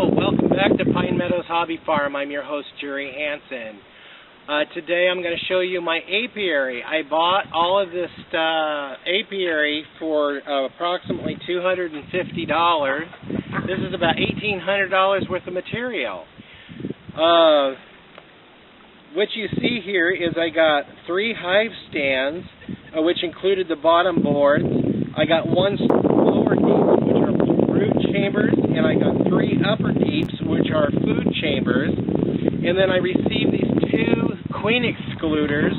Hello, welcome back to Pine Meadows Hobby Farm. I'm your host, Jerry Hansen. Today I'm going to show you my apiary. I bought all of this apiary for approximately $250. This is about $1,800 worth of material. What you see here is I got 3 hive stands, which included the bottom boards. I got 1 lower deep, which are brood chambers, and I got 3 upper deeps, which are food chambers. And then I received these 2 queen excluders.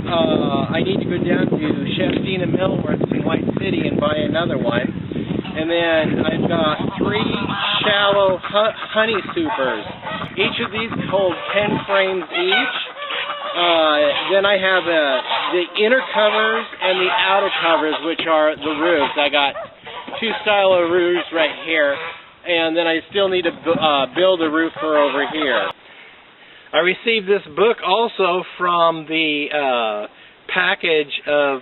I need to go down to Sheffield and Millworths in White City and buy another one. And then I've got 3 shallow honey supers. Each of these hold 10 frames each. Then I have the inner covers and the outer covers, which are the roofs. I got 2 style of roofs right here, and then I still need to build a roof for over here. I received this book also from the package of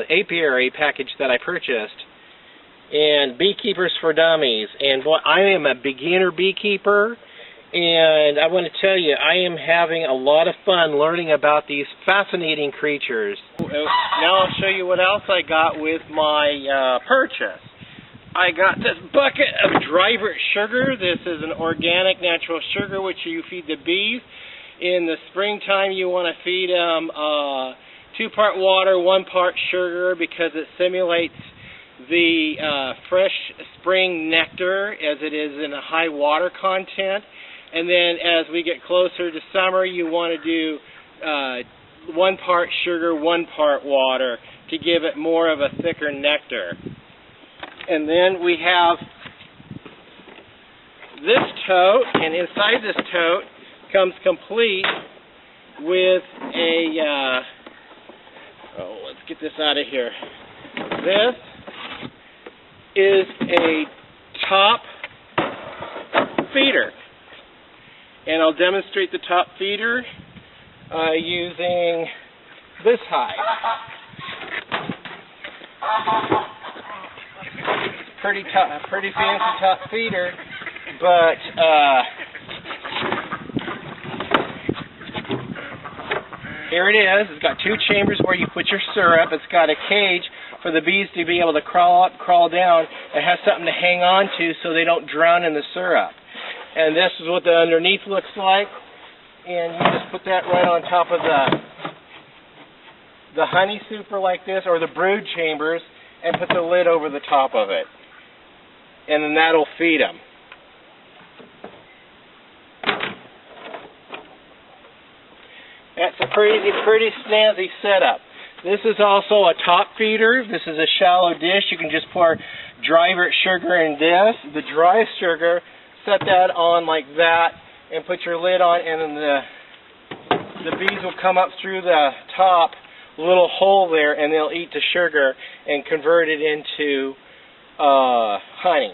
apiary package that I purchased, and Beekeepers for Dummies. And boy, I am a beginner beekeeper, and I want to tell you, I am having a lot of fun learning about these fascinating creatures. Now I'll show you what else I got with my purchase. I got this bucket of dry root sugar. This is an organic natural sugar which you feed the bees. In the springtime you want to feed them 2-part water, 1 part sugar, because it simulates the fresh spring nectar as it is in a high water content. And then as we get closer to summer, you want to do 1 part sugar, 1 part water to give it more of a thicker nectar. And then we have this tote, and inside this tote comes complete with a, let's get this out of here. This is a top feeder. And I'll demonstrate the top feeder using this hive. Pretty fancy top feeder, but here it is. It's got 2 chambers where you put your syrup. It's got a cage for the bees to be able to crawl up, crawl down. It has something to hang on to so they don't drown in the syrup. And this is what the underneath looks like. And you just put that right on top of the honey super like this, or the brood chambers, and put the lid over the top of it. And then that'll feed them. That's a pretty snazzy setup. This is also a top feeder. This is a shallow dish. You can just pour dry root sugar in this. The dry sugar, set that on like that, and put your lid on, and then the bees will come up through the top little hole there, and they'll eat the sugar and convert it into honey.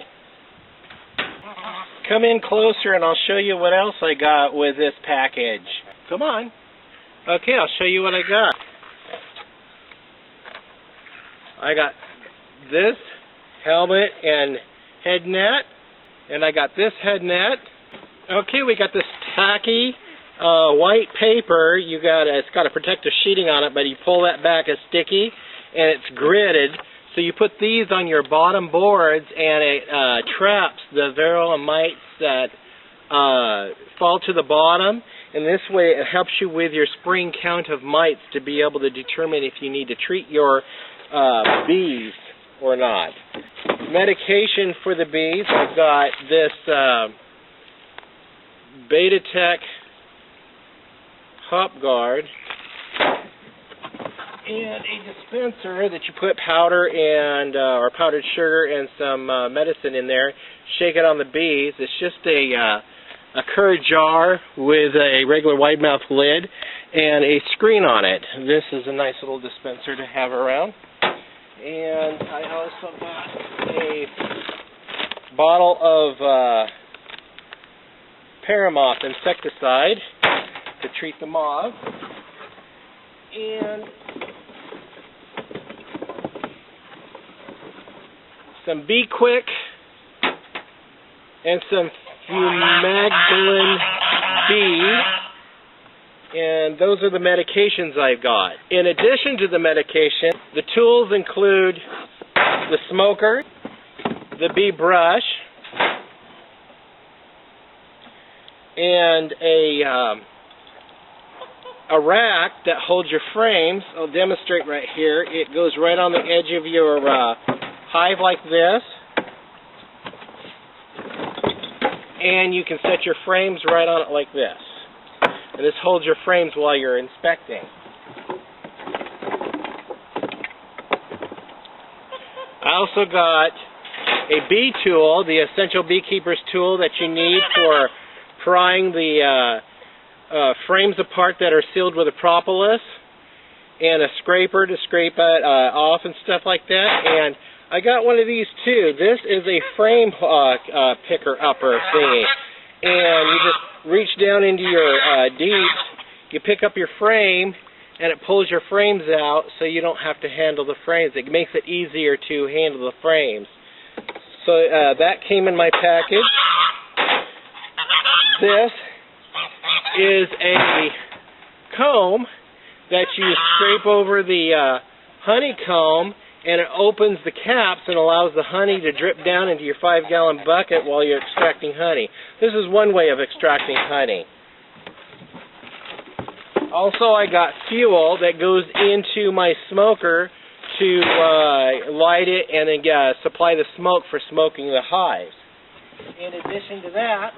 Come in closer and I'll show you what else I got with this package. Come on. Okay, I'll show you what I got. I got this helmet and head net, and I got this head net. Okay, we got this tacky white paper. It's got a protective sheeting on it, but you pull that back, it's sticky, and it's gridded. So you put these on your bottom boards, and it traps the varroa mites that fall to the bottom. And this way it helps you with your spring count of mites to be able to determine if you need to treat your bees or not. Medication for the bees, I've got this Beta-Tech Hop Guard, and a dispenser that you put powder and or powdered sugar and some medicine in there. Shake it on the bees. It's just a curd jar with a regular wide mouth lid and a screen on it. This is a nice little dispenser to have around. And I also got a bottle of Paramoth insecticide to treat the moths. And some Bee Quick and some Humagulin B. And those are the medications I've got. In addition to the medication, the tools include the smoker, the bee brush, and a rack that holds your frames. I'll demonstrate right here. It goes right on the edge of your hive like this. And you can set your frames right on it like this. And this holds your frames while you're inspecting. I also got a bee tool, the essential beekeeper's tool that you need for prying the frames apart that are sealed with a propolis, and a scraper to scrape it off and stuff like that. And I got one of these too. This is a frame picker-upper thingy. And you just reach down into your deeps, you pick up your frame, and it pulls your frames out so you don't have to handle the frames. It makes it easier to handle the frames. So that came in my package. This is a comb that you scrape over the honeycomb, and it opens the caps and allows the honey to drip down into your 5-gallon bucket while you're extracting honey. This is one way of extracting honey. Also, I got fuel that goes into my smoker to light it and then supply the smoke for smoking the hives. In addition to that,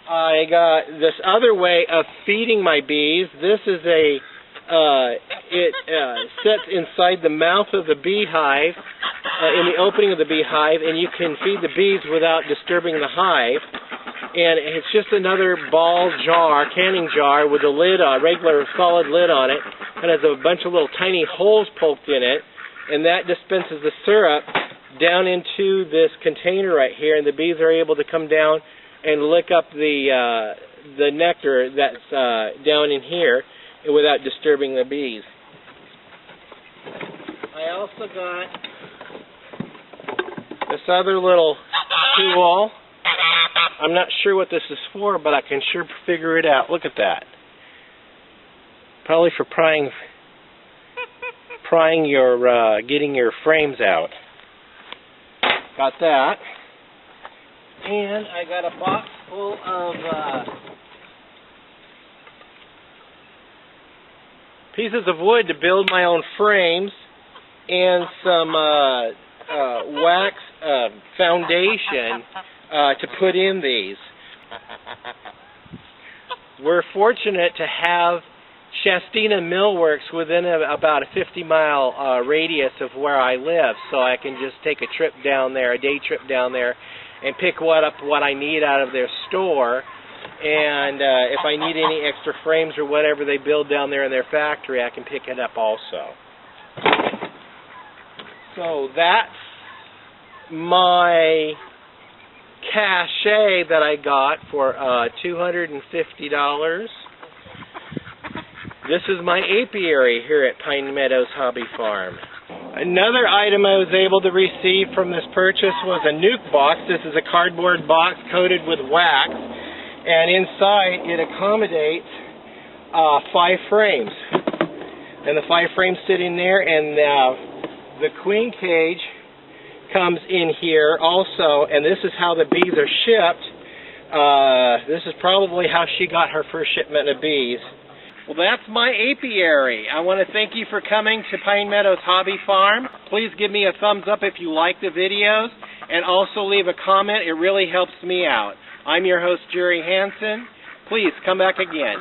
I got this other way of feeding my bees. This is it sits inside the mouth of the beehive, in the opening of the beehive, and you can feed the bees without disturbing the hive. And it's just another ball jar, canning jar, with a lid, a regular solid lid on it, and has a bunch of little tiny holes poked in it, and that dispenses the syrup down into this container right here, and the bees are able to come down and lick up the nectar that's down in here without disturbing the bees. I also got this other little tool. I'm not sure what this is for, but I can sure figure it out. Look at that. Probably for prying your, getting your frames out. Got that. And I got a box full of pieces of wood to build my own frames, and some wax foundation to put in these. We're fortunate to have Shastina Millworks within about a 50-mile radius of where I live, so I can just take a trip down there, a day trip down there, and pick what I need out of their store. And if I need any extra frames or whatever they build down there in their factory, I can pick it up also. So that's my cachet that I got for $250. This is my apiary here at Pine Meadows Hobby Farm. Another item I was able to receive from this purchase was a nuke box. This is a cardboard box coated with wax, and inside it accommodates 5 frames. And the 5 frames sit in there, and the queen cage comes in here also, and this is how the bees are shipped. This is probably how she got her first shipment of bees. Well, that's my apiary. I want to thank you for coming to Pine Meadows Hobby Farm. Please give me a thumbs up if you like the videos, and also leave a comment. It really helps me out. I'm your host, Jerry Hansen. Please come back again.